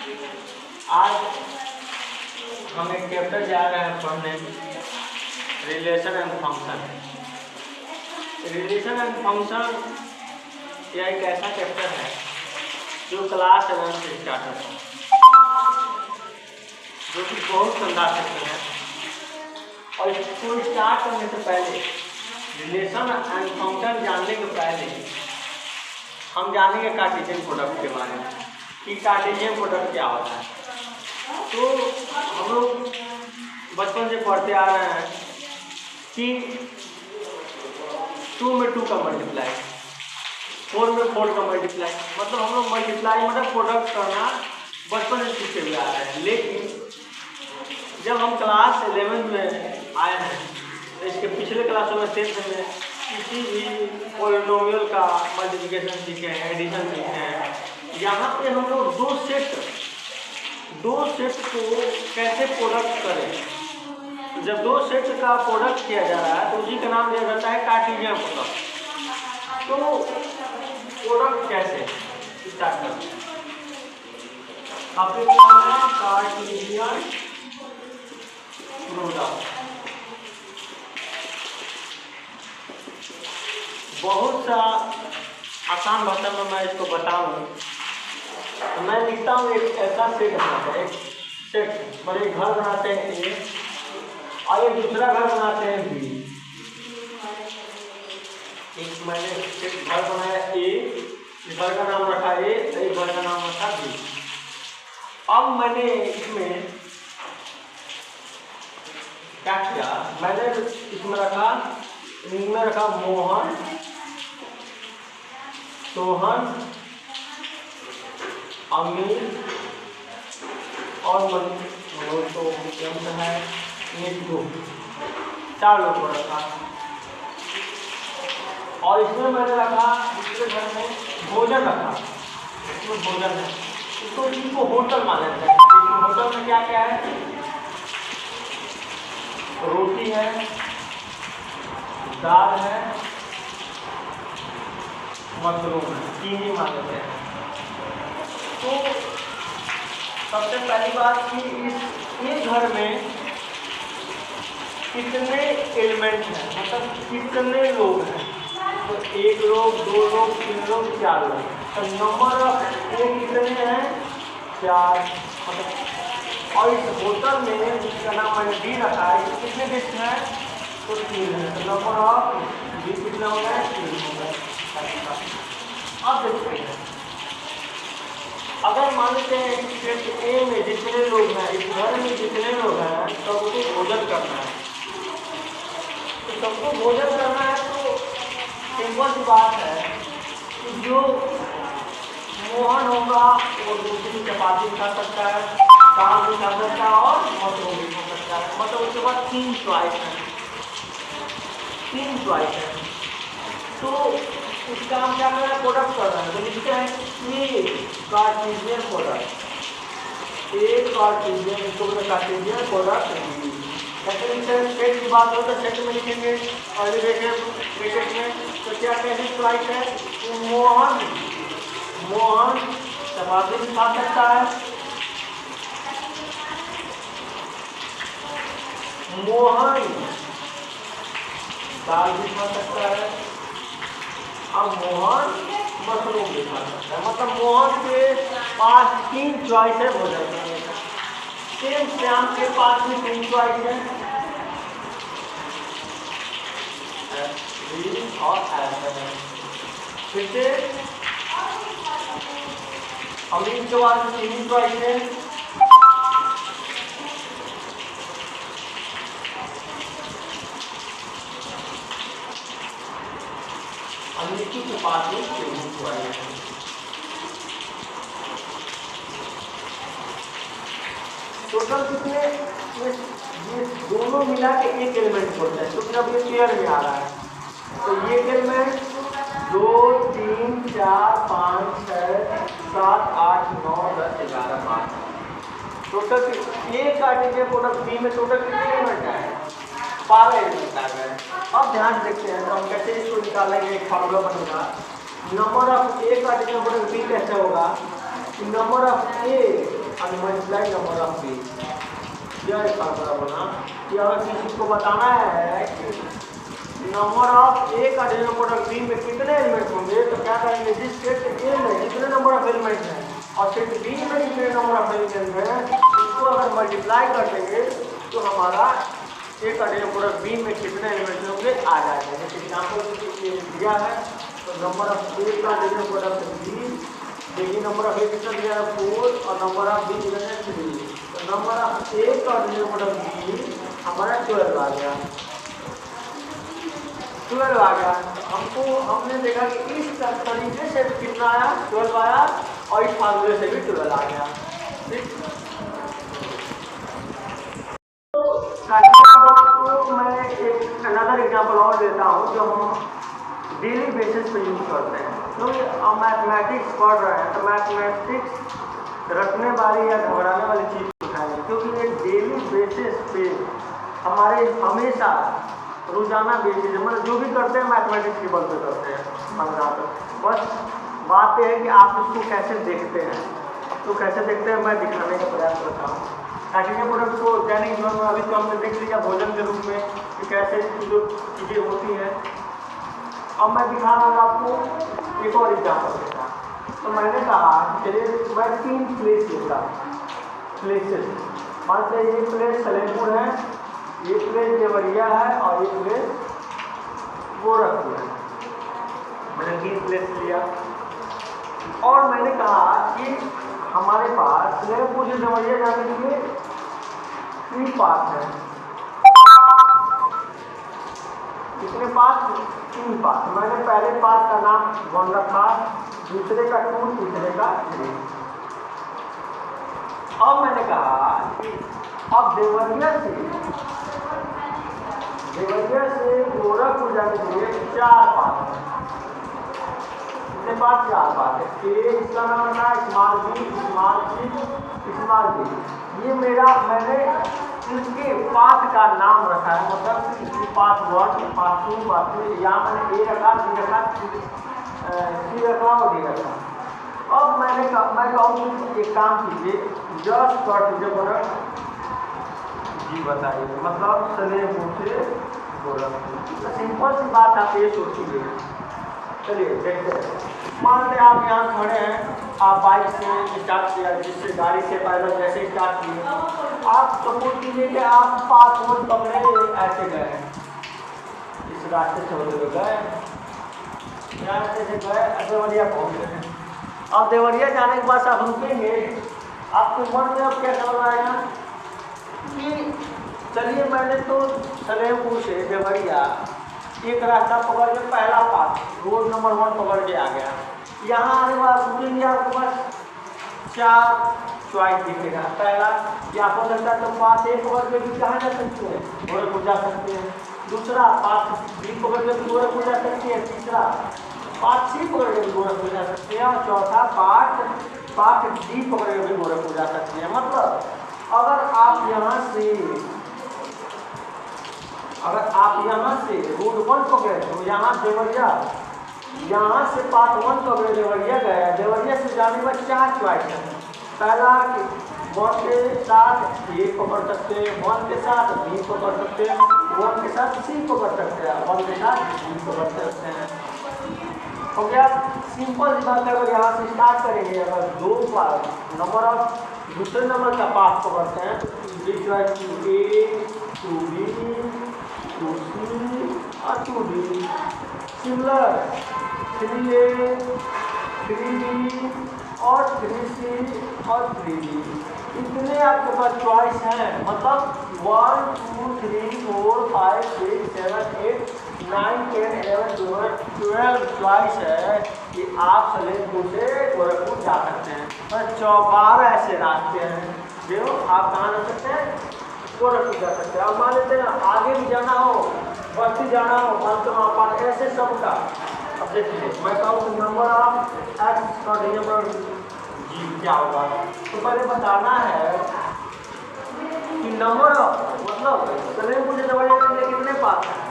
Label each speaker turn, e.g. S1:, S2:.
S1: आज हम एक चैप्टर जा रहे हैं पढ़ने, relation and function. Relation and function यह एक ऐसा चैप्टर है जो क्लास 11 से स्टार्ट होता है, जो कि बहुत शानदार चैप्टर है। और इसको स्टार्ट करने से पहले, रिलेशन एंड फंक्शन जानने के पहले हम जानेंगे कार्टेशियन प्रोडक्ट के बारे में कि कार्टेशियन प्रोडक्ट क्या होता है। तो हम लोग बचपन से पढ़ते आ रहे हैं कि 2 में 2 का मल्टीप्लाई, 4 में 4 का मल्टीप्लाई, मतलब हम लोग मल्टीप्लाई मतलब प्रोडक्ट करना बचपन से सीखते हुए आ रहे हैं। लेकिन जब हम क्लास 11 में आए हैं तो इसके पिछले क्लासों में 10th में किसी भी पॉलिनोमियल का मल्टीप्लिकेशन सीखे हैं, एडिशन सीखे हैं। यहाँ पे हम लोग दो सेट को कैसे प्रोडक्ट करें। तो जब दो सेट का प्रोडक्ट किया जा रहा है तो उसी का नाम दिया जाता है कार्टेशियन प्रोडक्ट। तो प्रोडक्ट कैसे स्टार्ट करते हैं, कार्टेशियन प्रोडक्ट। बहुत सा आसान भाषा में मैं इसको बताऊं तो मैं लिखता हूँ एक ऐसा सेट बनाते हैं, एक सेट मतलब एक घर बनाते हैं ए और एक दूसरा घर बनाते हैं बी। एक मैंने एक घर बनाया ए, घर का नाम रखा ए, एक घर का नाम रखा बी। अब मैंने इसमें क्या किया, मैंने इसमें रखा, इनमें रखा मोहन, सोहन, अमीर और तो है नीतू, 4 लोग को रखा। और इसमें मैंने रखा दूसरे घर में भोजन रखा, इसमें भोजन है, इसको होटल मान लेते हैं। होटल में क्या क्या है, रोटी है, दाल है, मशरूम है, 3 ही मान लेते हैं। तो सबसे पहली बात कि इस घर में कितने एलिमेंट हैं, मतलब कितने लोग हैं। तो 1 लोग, 2 लोग, 3 लोग, 4 लोग। तो नंबर ऑफ ए कितने हैं, 4। मतलब और इस होटल में जिसका नाम मैंने डी रखा है, कितने डिश हैं, तो 3 है। तो नंबर ऑफ डी कितना हो गया, 3 हो गया। अब देखते हैं, अगर मान लेते हैं सेट ए में जितने लोग हैं, इस घर में जितने लोग हैं सबको भोजन करना है। तो सबको भोजन करना है तो सिंपल सी बात है कि जो मोहन होगा वो दूसरी चपाती खा सकता है, दाल भी खा सकता है और मशरूम भी खा सकता है। मतलब उसके बाद 3 चॉइस है। तो इसका हम क्या कर रहे हैं, प्रोडक्ट कर रहे हैं। तो लिखते हैं ए कार्टेशियन प्रोडक्ट, ए कार्टेशियन, इसको बोलते कार्टेशियन प्रोडक्ट। ऐसे लिखते हैं, सेट की बात हो तो सेट में लिखेंगे और ब्रैकेट में। तो क्या कैसे प्राइस है, मोहन चपाती भी खा सकता है, मोहन दाल भी खा सकता है, अब मोहन मशरूम भी खा सकता है। मतलब मोहन के पास 3 चॉइस है भोजन करने का। सेम श्याम के पास भी 3 चॉइस है, S3 और S7। फिर से अमीर के पास 3 चॉइस है, अमीर के पास भी 3 चॉइस है। टोटल कितने, ये दोनों मिला के एक एलिमेंट होता है, क्योंकि अब ये पेयर में आ रहा है। तो ये एलिमेंट 2 3 4 5 6 7 8 9 10 11 12 टोटल एक कार्टेशियन प्रोडक्ट बी में टोटल कितने एलिमेंट है, 12 एलिमेंट आ गए। अब ध्यान देखते हैं तो हम कैसे इसको निकालेंगे, एक फार्मूला बनेगा। Number of A cartesian product B कैसे होगा, number of A and multiply number of b। यह एक फार्मूला बना कि अगर किसी को बताना है कि नंबर ऑफ ए का डिनोमिनेटर बी में कितने एलिमेंट होंगे तो क्या करेंगे, जिस सेट ए में जितने नंबर ऑफ एलिमेंट हैं और सेट बी में जितने नंबर ऑफ एलिमेंट हैं उसको अगर मल्टीप्लाई कर देंगे तो हमारा ए का डिनोमिनेटर बी में कितने एलिमेंट होंगे आ जाएगा। जैसे एग्जाम्पल दिया है तो नंबर ऑफ ए का डिनोमिनेटर बी, देखिए नंबर ऑफ ए कितना दिया है 4 और नंबर ऑफ बी कितना है 3, तो नंबर ऑफ ए का डिनोमिनेटर बी हमारा 12 आ गया, 12 आ गया। हमने देखा कि इस तरीके से कितना आया 12 आया और इस फार्मूले से भी 12 आ गया। ठीक, तो मैं एक अनदर एग्जांपल और देता हूँ जो हम डेली बेसिस पे यूज करते हैं, क्योंकि हम मैथमेटिक्स पढ़ रहे हैं तो मैथमेटिक्स रटने वाली या घबराने वाली चीज़ उठाएंगे, क्योंकि ये डेली बेसिस पे हमारे हमेशा रोजाना बेसिस मतलब जो भी करते हैं मैथमेटिक्स के बल पे करते हैं समझा। बस बात यह है कि आप इसको कैसे देखते हैं, तो कैसे देखते हैं मैं दिखाने का प्रयास करता हूँ। कार्टेशियन प्रोडक्ट को दैनिक जीवन में अभी तो हमने देख लिया भोजन के रूप में कि कैसे जो चीज़ें होती हैं। अब मैं दिखा रहा हूँ आपको एक और एग्जाम्पल देता। तो मैंने कहा चलिए मैं 3 प्लेस लेता प्लेसेस, मान लीजिए ये प्लेस सलेमपुर है, ये प्लेस देवरिया है और ये प्लेस गोरखपुर है। मैंने 3 प्लेस लिया और मैंने कहा कि हमारे पास सलेमपुर से देवरिया जाने के लिए 3 पाथ है। कितने पाथ? 3 पाथ। मैंने पहले पाथ का नाम 1 रखा, दूसरे का 2, तीसरे का 3। अब मैंने कहा कि अब देवरिया से गोरखपुर जाने के लिए 4 पाथ है। कितने पाथ? 4 पाथ है। ए इसका नाम रखा small B, small C, small D. ये मेरा मैंने इनके पाथ का नाम रखा है, मतलब पाथ 1, पाथ 2, पाथ 3। यहाँ मैंने ए रखा, बी रखा, सी रखा और डी रखा। अब मैं कहूँ एक काम कीजिए, जस्ट कर दीजिए प्रोडक्ट जी बताइए, मतलब सलेमपुर से गोरखपुर। तो सिंपल सी बात आप ये सोचिए। चलिए देखते हैं। मान लें आप यहाँ खड़े हैं, आप बाइक से स्टार्ट किया, जिससे गाड़ी से पैदल जैसे स्टार्ट किए, आप सपोज कीजिए कि आप पाथ 1 पकड़े ऐसे गए, इस रास्ते से होते हुए गए, रास्ते से गए देवरिया पहुँच गए। अब देवरिया जाने के बाद आप रुकेंगे, आपके मन में अब क्या समझ आएगा कि चलिए मैंने तो सलेमपुर से देवरिया एक रास्ता पकड़ के पहला पाथ रोड नंबर 1 पकड़ के आ गया। यहाँ आने के बाद रुकेंगे, आपके पास 4 चॉइस दिखेगा। पहला या आपको लगता है तो पाथ ए पकड़ के भी कहाँ जा सकते हैं, गोरखपुर जा सकते हैं। दूसरा पाथ बी पकड़ के भी गोरखपुर जा सकते हैं। तीसरा पाथ सी पकड़ के भी गोरखपुर जा सकते हैं। और चौथा पाथ डी पकड़ के भी गोरखपुर जा सकते हैं। मतलब अगर आप यहाँ से रोड 1 पकड़े तो यहाँ देवरिया, यहाँ से पाथ 1 पकड़े देवरिया गया, देवरिया से जाने में 4 चॉइस है। पहला 1 के साथ ए पकड़ सकते हैं, 1 के साथ बी पकड़ सकते हैं, 1 के साथ सी पकड़ सकते हैं, 1 के साथ डी पकड़ सकते हैं। हो गया सिंपल सी बात है। अगर यहाँ से स्टार्ट करेंगे, अगर 2 पाथ नंबर ऑफ दूसरे नंबर का पाथ पकड़ते हैं तो B choice 2A, 2B, 2C और 2D। सिमिलर 3A, 3B और 3C और 3D। इतने आपके पास चॉइस हैं, मतलब 1 2 3 4 5 6 7 8 9 10 11 12 चॉइस है कि आप सलेमपुर से गोरखपुर जा सकते हैं। पर 4 ऐसे रास्ते हैं जो आप कहाँ जा सकते हैं, गोरखपुर जा सकते हैं। अब मान लेते हैं आगे भी जाना हो, बस्ती जाना हो, पंचमापा, ऐसे सब का। अब देखिए मैं कहूँ नंबर ऑफ एक्स का नंबर जी क्या होगा, तो पहले बताना है कि नंबर ऑफ मतलब सलेमपुर से देवरिया के लिए कितने पाथ हैं।